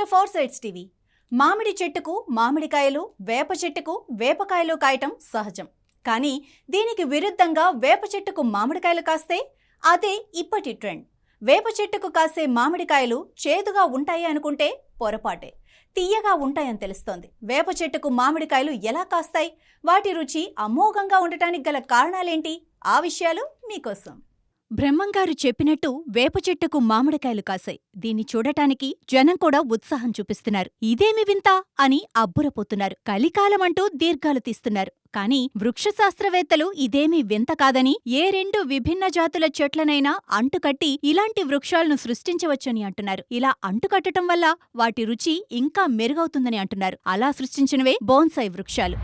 To four sides TV. మామిడి చెట్టుకు మామిడికాయలు, వేప చెట్టుకు వేపకాయలు కాయటం సహజం. కానీ దీనికి విరుద్ధంగా వేప చెట్టుకు మామిడికాయలు కాస్తే అదే ఇప్పటి ట్రెండ్. వేప చెట్టుకు కాసే మామిడికాయలు చేదుగా ఉంటాయి అనుకుంటే పొరపాటే. తీయగా ఉంటాయని తెలుస్తోంది. వేప చెట్టుకు మామిడికాయలు ఎలా కాస్తాయి? వాటి రుచి అమోఘంగా ఉండటానికి గల కారణాలేంటి? ఆ విషయాలు మీకోసం. బ్రహ్మంగారు చెప్పినట్టు వేప చెట్టుకు మామిడికాయలు కాశాయి. దీన్ని చూడటానికి జనం కూడా ఉత్సాహం చూపిస్తున్నారు. ఇదేమి వింత అని అబ్బురపోతున్నారు. కలికాలమంటూ దీర్ఘాలు తీస్తున్నారు. కానీ వృక్షశాస్త్రవేత్తలు ఇదేమీ వింత కాదని, ఏ రెండు విభిన్న జాతుల చెట్లనైనా అంటుకట్టి ఇలాంటి వృక్షాలను సృష్టించవచ్చని అంటున్నారు. ఇలా అంటుకట్టడం వల్ల వాటి రుచి ఇంకా మెరుగవుతుందని అంటున్నారు. అలా సృష్టించినవే బోన్సాయి వృక్షాలు.